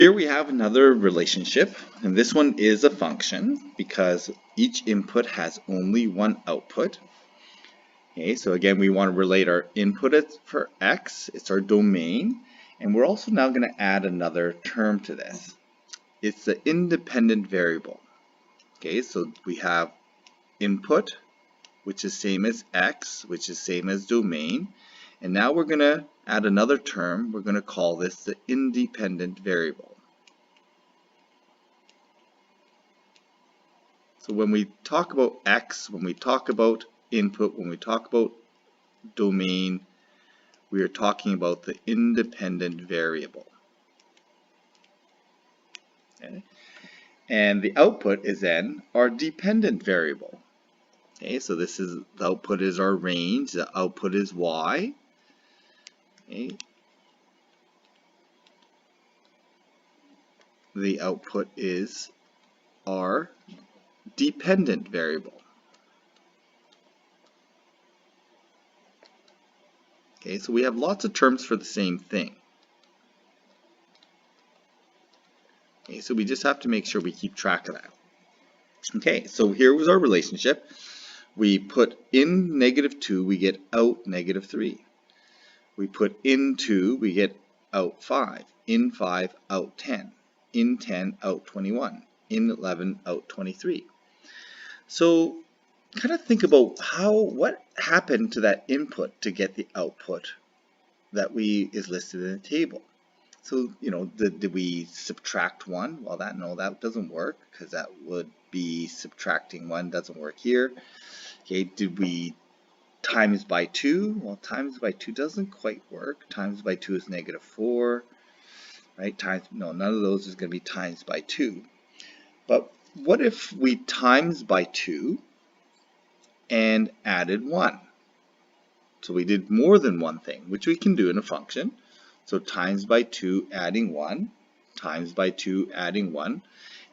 Here we have another relationship, and this one is a function because each input has only one output. Okay, so again, we want to relate our input for x, it's our domain, and we're also now going to add another term to this. It's the independent variable. Okay, so we have input, which is same as x, which is same as domain, and now we're going to add another term. We're going to call this the independent variable. So when we talk about x, when we talk about input, when we talk about domain, we are talking about the independent variable. Okay? And the output is then our dependent variable. Okay, so this is the output is our range, the output is y. Okay. The output is our dependent variable. Okay, so we have lots of terms for the same thing. Okay, so we just have to make sure we keep track of that. Okay, so here was our relationship. We put in -2, we get out -3. We put in 2, we get out 5. In 5, out 10. In 10, out 21. In 11, out 23. So kind of think about what happened to that input to get the output that is listed in the table. So, did we subtract 1? Well, that doesn't work because that would be subtracting 1, doesn't work here. Okay, did we times by 2? Well, times by 2 doesn't quite work. Times by 2 is -4, right? None of those is going to be times by 2. But what if we times by 2 and added 1? So we did more than one thing, which we can do in a function. So times by 2 adding 1, times by 2 adding 1.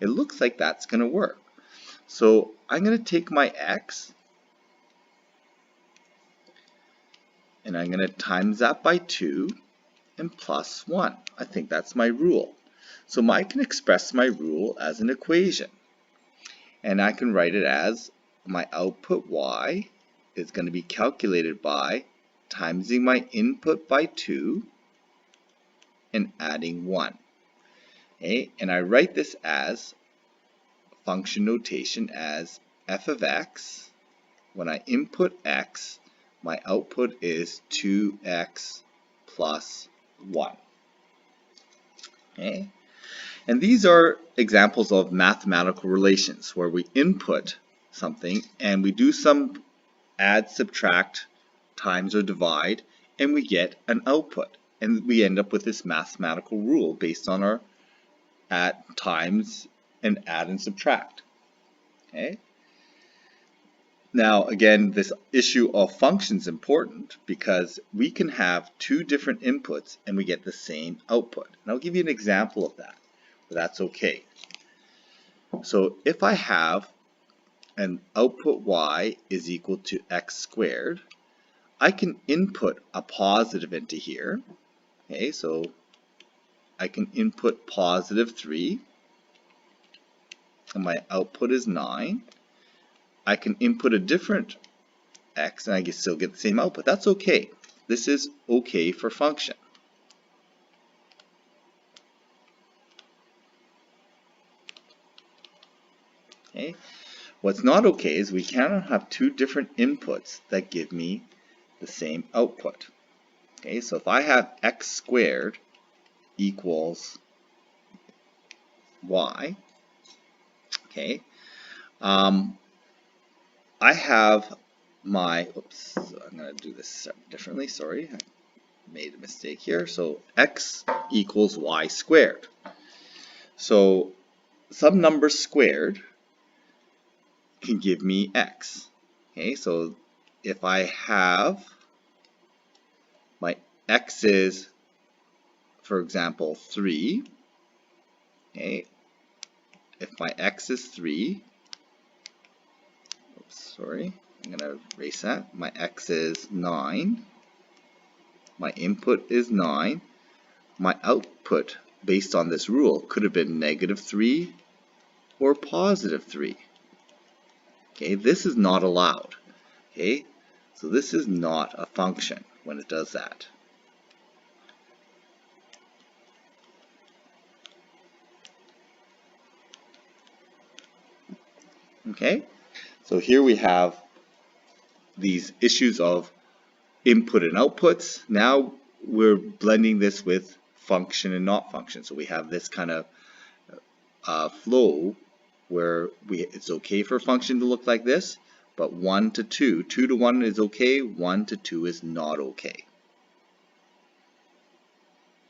It looks like that's going to work. So I'm going to take my x and I'm going to times that by 2 and plus 1. I think that's my rule. So I can express my rule as an equation. And I can write it as my output y is going to be calculated by timesing my input by 2 and adding 1. Okay? And I write this as function notation as f of x. When I input x, my output is 2x plus 1. Okay? And these are examples of mathematical relations where we input something and we do some add, subtract, times, or divide, and we get an output. And we end up with this mathematical rule based on our times and add and subtract. Okay? Now, again, this issue of functions is important because we can have two different inputs and we get the same output. And I'll give you an example of that, but that's okay. So if I have an output y is equal to x squared, I can input a positive into here. Okay, so I can input +3, and my output is 9. I can input a different x, and I can still get the same output. That's okay. This is okay for function. Okay. What's not okay is we cannot have two different inputs that give me the same output. Okay, so if I have x squared equals y, okay, I have my, I'm going to do this differently, sorry, I made a mistake here. So x equals y squared. So some number squared can give me x. Okay, so if I have my x is, for example, 3, okay, if my x is 3, sorry, I'm going to erase that. My x is 9. My input is 9. My output based on this rule, could have been -3 or +3. Okay, this is not allowed. Okay, so this is not a function when it does that. Okay, so here we have these issues of input and outputs. Now we're blending this with function and not function. So we have this kind of flow where it's okay for a function to look like this, but 1 to 2, 2 to 1 is okay, 1 to 2 is not okay.